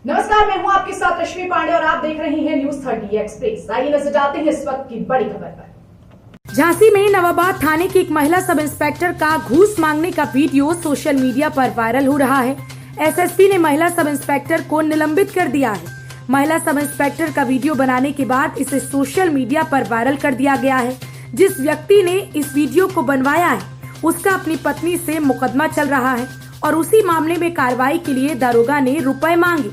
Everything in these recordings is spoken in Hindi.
नमस्कार, मैं हूं आपके साथ रश्मि पांडे और आप देख रहे हैं न्यूज 30 एक्सप्रेस। आइए नजर डालते हैं इस वक्त की बड़ी खबर पर। झांसी में नवाबाद थाने की एक महिला सब इंस्पेक्टर का घूस मांगने का वीडियो सोशल मीडिया पर वायरल हो रहा है। एसएसपी ने महिला सब इंस्पेक्टर को निलंबित कर दिया है। महिला सब इंस्पेक्टर का वीडियो बनाने के बाद इसे सोशल मीडिया पर वायरल कर दिया गया है। जिस व्यक्ति ने इस वीडियो को बनवाया है उसका अपनी पत्नी से मुकदमा चल रहा है और उसी मामले में कार्रवाई के लिए दारोगा ने रुपए मांगे।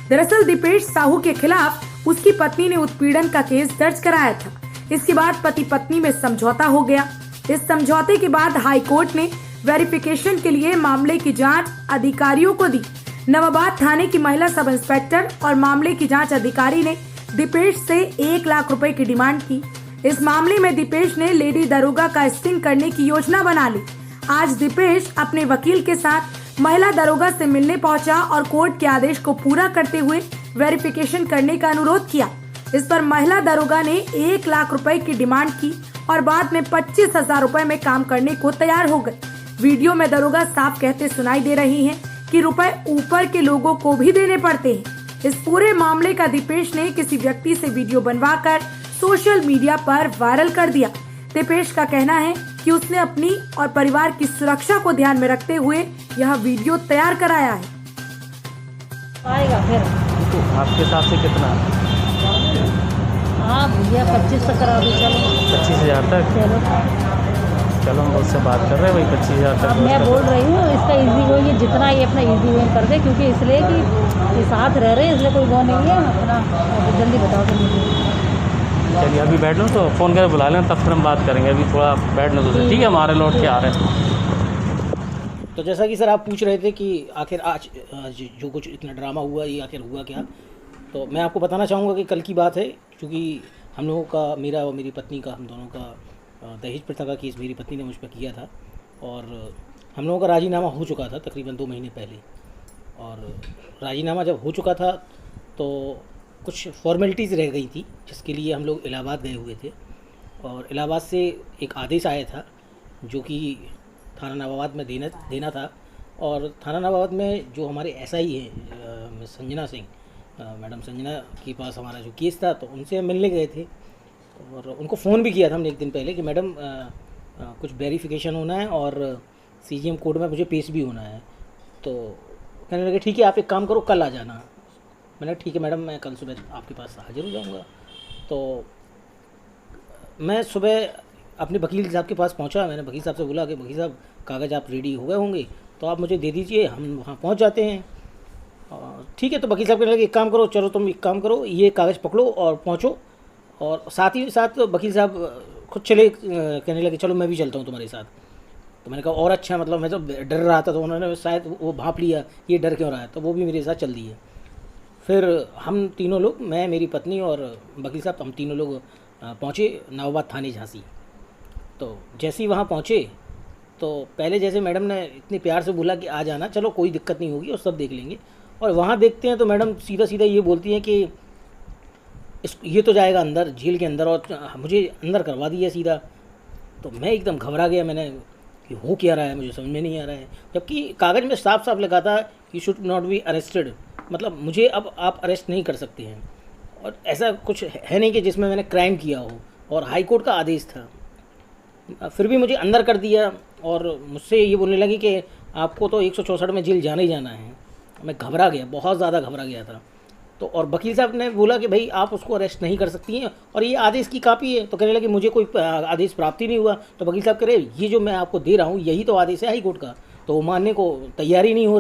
दरअसल दीपेश साहू के खिलाफ उसकी पत्नी ने उत्पीड़न का केस दर्ज कराया था। इसके बाद पति पत्नी में समझौता हो गया। इस समझौते के बाद हाई कोर्ट ने वेरिफिकेशन के लिए मामले की जांच अधिकारियों को दी। नवाबाद थाने की महिला सब इंस्पेक्टर और मामले की जांच अधिकारी ने दीपेश से 1 लाख रुपए की डिमांड की। इस मामले में दीपेश ने लेडी दरोगा का स्टिंग करने की योजना बना ली। आज दीपेश अपने वकील के साथ महिला दरोगा से मिलने पहुंचा और कोर्ट के आदेश को पूरा करते हुए वेरिफिकेशन करने का अनुरोध किया। इस पर महिला दरोगा ने 1 लाख रुपए की डिमांड की और बाद में 25,000 रुपए में काम करने को तैयार हो गए। वीडियो में दरोगा साफ कहते सुनाई दे रही हैं कि रुपए ऊपर के लोगों को भी देने पड़ते हैं। इस पूरे मामले का दीपेश ने किसी व्यक्ति से वीडियो बनवाकर सोशल मीडिया पर वायरल कर दिया। दीपेश का कहना है कि उसने अपनी और परिवार की सुरक्षा को ध्यान में रखते हुए यह वीडियो तैयार कराया है। आएगा फिर तो आपके हिसाब से कितना? हाँ भैया 25 तक करा दो। चलो 25,000 तक। चलो हम उससे बात कर रहे हैं भाई 25,000 तक। अब मैं बोल रही हूँ इसका इजी वे ये जितना ये अपना इजी वे कर दे, क्योंकि इसलिए कि ये साथ रह रहे हैं, इसलिए कोई वो नहीं है अपना। जल्दी बताओ तो मुझे। चलिए अभी बैठ लो तो फ़ोन करके बुला लें, तब फिर हम बात करेंगे। अभी थोड़ा बैठने दो। ठीक है, हमारे लौट के आ रहे हैं। तो जैसा कि सर आप पूछ रहे थे कि आखिर आज जो कुछ इतना ड्रामा हुआ ये आखिर हुआ क्या, तो मैं आपको बताना चाहूँगा कि कल की बात है। क्योंकि हम लोगों का, मेरा और मेरी पत्नी का, हम दोनों का दहेज प्रथा का केस मेरी पत्नी ने मुझ पर किया था और हम लोगों का राजीनामा हो चुका था तकरीबन 2 महीने पहले। और राजीनामा जब हो चुका था तो कुछ फॉर्मेलिटीज़ रह गई थी जिसके लिए हम लोग इलाहाबाद गए हुए थे और इलाहाबाद से एक आदेश आया था जो कि थाना नवाबाद में देना था। और थाना नवाबाद में जो हमारे एसआई हैं संजना सिंह, मैडम संजना के पास हमारा जो केस था, तो उनसे हम मिलने गए थे और उनको फ़ोन भी किया था हमने एक दिन पहले कि मैडम कुछ वेरिफिकेशन होना है और सीजीएम कोर्ट में मुझे पेश भी होना है। तो कहने लगे ठीक है, आप एक काम करो, कल आ जाना। मैंने ठीक है मैडम, मैं कल सुबह आपके पास हाजिर हो जाऊँगा। तो मैं सुबह अपने वकील साहब के पास पहुंचा। मैंने वकील साहब से बोला कि वकील साहब कागज़ आप रेडी हो गए होंगे तो आप मुझे दे दीजिए, हम वहाँ पहुंच जाते हैं। ठीक है, तो वकील साहब कहने लगे एक काम करो, चलो तुम एक काम करो, ये कागज़ पकड़ो और पहुँचो। और साथ ही साथ वकील साहब खुद चले, कहने लगे चलो मैं भी चलता हूँ तुम्हारे साथ। तो मैंने कहा और अच्छा, मतलब मैं तो डर रहा था, तो उन्होंने शायद वो भांप लिया ये डर क्यों रहा है, तो वो भी मेरे साथ चल दिए। फिर हम तीनों लोग, मैं, मेरी पत्नी और वकील साहब, हम तीनों लोग पहुँचे नवाबाद थाने झांसी। तो जैसे ही वहाँ पहुँचे तो पहले जैसे मैडम ने इतने प्यार से बोला कि आ जाना, चलो कोई दिक्कत नहीं होगी और सब देख लेंगे। और वहाँ देखते हैं तो मैडम सीधा सीधा ये बोलती हैं कि ये तो जाएगा अंदर, जेल के अंदर, और मुझे अंदर करवा दिया सीधा। तो मैं एकदम घबरा गया, मैंने कि हो क्या रहा है, मुझे समझ में नहीं आ रहा है। जबकि कागज़ में साफ साफ लिखा था you should not be arrested, मतलब मुझे अब आप अरेस्ट नहीं कर सकते हैं। और ऐसा कुछ है नहीं कि जिसमें मैंने क्राइम किया हो, और हाई कोर्ट का आदेश था। फिर भी मुझे अंदर कर दिया और मुझसे ये बोलने लगी कि आपको तो 164 में जेल जाना ही जाना है। मैं घबरा गया, बहुत ज़्यादा घबरा गया था। तो और वकील साहब ने बोला कि भाई आप उसको अरेस्ट नहीं कर सकती हैं और ये आदेश की कापी है। तो कहने लगे मुझे कोई आदेश प्राप्त ही नहीं हुआ। तो वकील साहब कह रहे ये जो मैं आपको दे रहा हूँ यही तो आदेश है हाई कोर्ट का। तो वो मानने को तैयार नहीं हो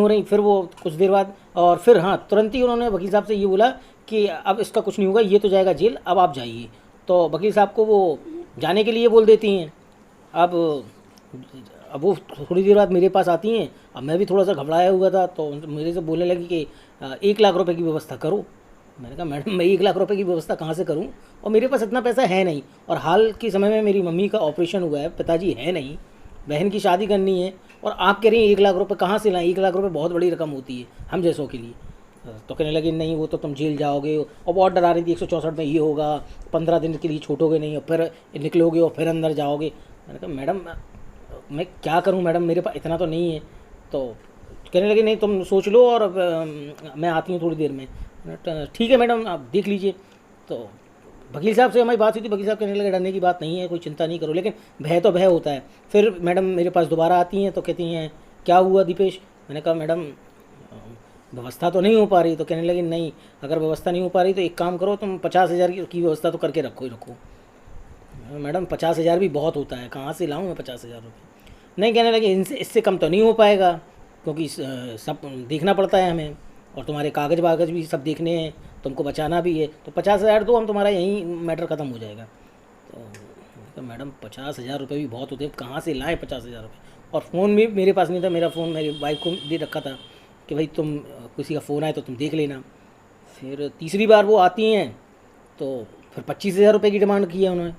रही। फिर वो कुछ देर बाद, और फिर हाँ, तुरंत ही उन्होंने वकील साहब से ये बोला कि अब इसका कुछ नहीं होगा, ये तो जाएगा जेल, अब आप जाइए। तो वकील साहब को वो जाने के लिए बोल देती हैं। अब वो थोड़ी देर बाद मेरे पास आती हैं। अब मैं भी थोड़ा सा घबराया हुआ था, तो मेरे से बोलने लगी कि 1 लाख रुपए की व्यवस्था करो। मैंने कहा मैडम मैं 1 लाख रुपए की व्यवस्था कहाँ से करूँ, और मेरे पास इतना पैसा है नहीं, और हाल के समय में मेरी मम्मी का ऑपरेशन हुआ है, पिताजी है नहीं, बहन की शादी करनी है, और आप कह रही हैं 1 लाख रुपए कहाँ से लाएं। 1 लाख रुपए बहुत बड़ी रकम होती है हम जैसों के लिए। तो कहने लगे नहीं, वो तो तुम जेल जाओगे, और बहुत डरा रही थी 164 में ये होगा, 15 दिन के लिए छूटोगे नहीं और फिर निकलोगे और फिर अंदर जाओगे। मैंने कहा मैडम मैं क्या करूं मैडम, मेरे पास इतना तो नहीं है। तो कहने लगे नहीं तुम सोच लो और मैं आती हूँ थोड़ी देर में। ठीक है मैडम आप देख लीजिए। तो वकील साहब से हमारी बात हुई थी, वकील साहब कहने लगे डरने की बात नहीं है, कोई चिंता नहीं करो, लेकिन भय तो भय होता है। फिर मैडम मेरे पास दोबारा आती हैं तो कहती हैं क्या हुआ दीपेश। मैंने कहा मैडम व्यवस्था तो नहीं हो पा रही। तो कहने लगी नहीं, अगर व्यवस्था नहीं हो पा रही तो एक काम करो, तुम 50,000 की व्यवस्था तो करके रखो ही रखो। मैडम 50,000 भी बहुत होता है, कहाँ से लाऊं मैं 50,000 रुपये। नहीं, कहने लगे इससे कम तो नहीं हो पाएगा, क्योंकि सब देखना पड़ता है हमें, और तुम्हारे कागज़ वागज भी सब देखने हैं, तुमको बचाना भी है। तो 50,000 दो, हम तुम्हारा यहीं मैटर ख़त्म हो जाएगा। तो मैडम 50,000 रुपये भी बहुत होते हैं, कहाँ से लाएँ 50,000 रुपये। और फ़ोन भी मेरे पास नहीं था, मेरा फ़ोन मेरी वाइफ को दे रखा था कि भाई तुम किसी का फ़ोन आए तो तुम देख लेना। फिर तीसरी बार वो आती हैं तो फिर 25,000 रुपये की डिमांड की है उन्होंने।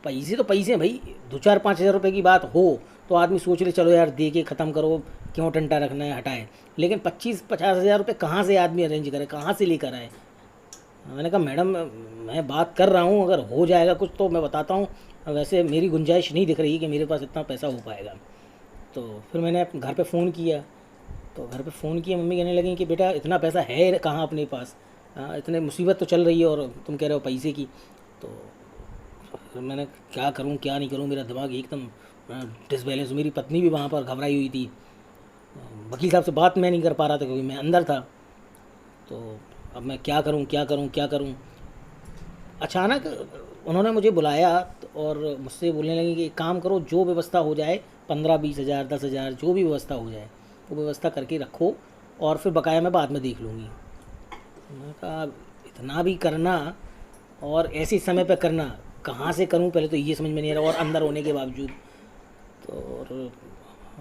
पैसे तो पैसे हैं भाई, 2-4-5 हज़ार रुपये की बात हो तो आदमी सोच ले चलो यार दे के ख़त्म करो, क्यों टंटा रखना है, हटाए। लेकिन 25-50 हज़ार रुपये कहाँ से आदमी अरेंज करे, कहाँ से लेकर आए। मैंने कहा मैडम मैं बात कर रहा हूँ, अगर हो जाएगा कुछ तो मैं बताता हूँ, वैसे मेरी गुंजाइश नहीं दिख रही कि मेरे पास इतना पैसा हो पाएगा। तो फिर मैंने घर पे फ़ोन किया, तो घर पे फ़ोन किया, मम्मी कहने लगी कि बेटा इतना पैसा है कहाँ अपने पास, इतने मुसीबत तो चल रही है और तुम कह रहे हो पैसे की। तो फिर मैंने क्या करूं क्या नहीं करूं, मेरा दिमाग एकदम डिसबैलेंस। मेरी पत्नी भी वहाँ पर घबराई हुई थी, वकील साहब से बात मैं नहीं कर पा रहा था क्योंकि मैं अंदर था। तो अब मैं क्या करूं क्या करूं क्या करूं। अचानक उन्होंने मुझे बुलाया और मुझसे बोलने लगे कि एक काम करो, जो व्यवस्था हो जाए 15-20 हज़ार 10,000 जो भी व्यवस्था हो जाए वो व्यवस्था करके रखो, और फिर बकाया मैं बाद में देख लूँगी। मैंने कहा इतना भी करना और ऐसे समय पे करना, कहाँ से करूं पहले तो ये समझ में नहीं आ रहा, और अंदर होने के बावजूद तो और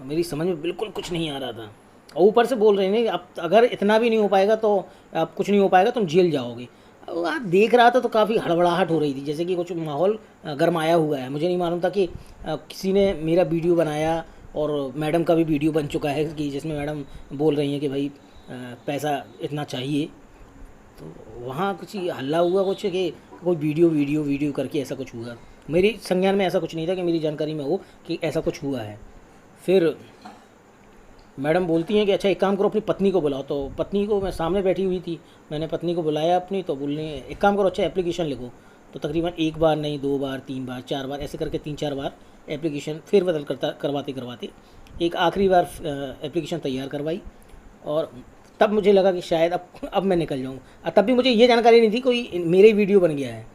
मेरी समझ में बिल्कुल कुछ नहीं आ रहा था। और ऊपर से बोल रहे हैं अब अगर इतना भी नहीं हो पाएगा तो अब कुछ नहीं हो पाएगा, तुम जेल जाओगे। अब देख रहा था तो काफ़ी हड़बड़ाहट हो रही थी, जैसे कि कुछ माहौल गरमाया हुआ है। मुझे नहीं मालूम था कि किसी ने मेरा वीडियो बनाया और मैडम का भी वीडियो बन चुका है कि जिसमें मैडम बोल रही हैं कि भाई पैसा इतना चाहिए। तो वहाँ कुछ हल्ला हुआ कुछ कि कोई वीडियो करके ऐसा कुछ हुआ। मेरी संज्ञान में ऐसा कुछ नहीं था कि मेरी जानकारी में हो कि ऐसा कुछ हुआ है। फिर मैडम बोलती हैं कि अच्छा एक काम करो, अपनी पत्नी को बुलाओ। तो पत्नी को, मैं सामने बैठी हुई थी, मैंने पत्नी को बुलाया अपनी, तो बोलने एक काम करो अच्छा एप्लीकेशन लिखो। तो तकरीबन 1 बार नहीं 2 बार 3 बार 4 बार ऐसे करके 3-4 बार एप्लीकेशन फिर बदल करवाते एक आखिरी बार एप्लीकेशन तैयार करवाई। और तब मुझे लगा कि शायद अब मैं निकल जाऊँ। तब भी मुझे ये जानकारी नहीं थी कोई मेरे वीडियो बन गया है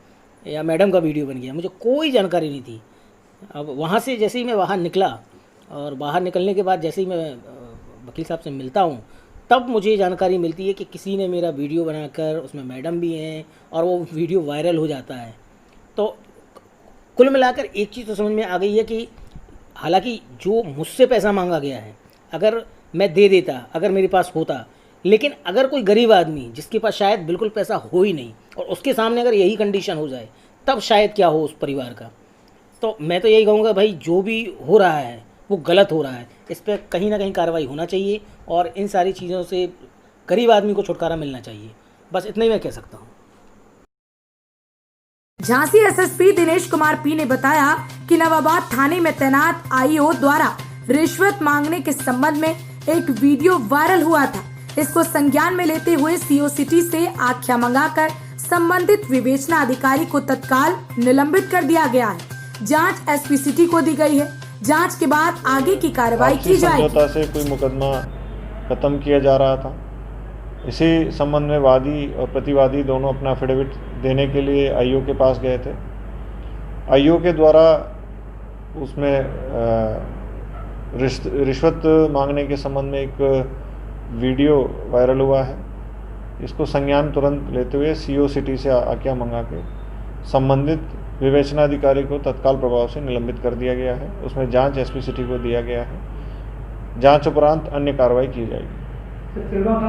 या मैडम का वीडियो बन गया, मुझे कोई जानकारी नहीं थी। अब वहाँ से जैसे ही मैं बाहर निकला, और बाहर निकलने के बाद जैसे ही मैं वकील साहब से मिलता हूँ, तब मुझे जानकारी मिलती है कि किसी ने मेरा वीडियो बनाकर, उसमें मैडम भी हैं, और वो वीडियो वायरल हो जाता है। तो कुल मिलाकर एक चीज़ तो समझ में आ गई है कि हालांकि जो मुझसे पैसा मांगा गया है अगर मैं दे देता, अगर मेरे पास होता, लेकिन अगर कोई गरीब आदमी जिसके पास शायद बिल्कुल पैसा हो ही नहीं और उसके सामने अगर यही कंडीशन हो जाए, तब शायद क्या हो उस परिवार का। तो मैं तो यही कहूँगा भाई जो भी हो रहा है वो गलत हो रहा है, इस पर कहीं ना कहीं कार्रवाई होना चाहिए और इन सारी चीज़ों से गरीब आदमी को छुटकारा मिलना चाहिए। बस इतना ही मैं कह सकता हूँ। झांसी एसएसपी दिनेश कुमार पी ने बताया कि नवाबाद थाने में तैनात आईओ द्वारा रिश्वत मांगने के संबंध में एक वीडियो वायरल हुआ था। इसको संज्ञान में लेते हुए सीओ सिटी से आख्या मंगाकर संबंधित विवेचना अधिकारी को तत्काल निलंबित कर दिया गया है। जांच एसपी सिटी को दी गई है। जांच के बाद आगे की कार्रवाई की जाएगी। समझौता से कोई मुकदमा खत्म किया जा रहा था। इसी संबंध में वादी और प्रतिवादी दोनों अपना एफिडेविट देने के लिए आईओ के पास गए थे। आईओ के द्वारा उसमें रिश्वत मांगने के संबंध में एक वीडियो वायरल हुआ है। इसको संज्ञान तुरंत लेते हुए सीओ सिटी से आज्ञा मंगा के संबंधित विवेचनाधिकारी को तत्काल प्रभाव से निलंबित कर दिया गया है। उसमें जांच एसपी सिटी को दिया गया है। जांच उपरांत अन्य कार्रवाई की जाएगी।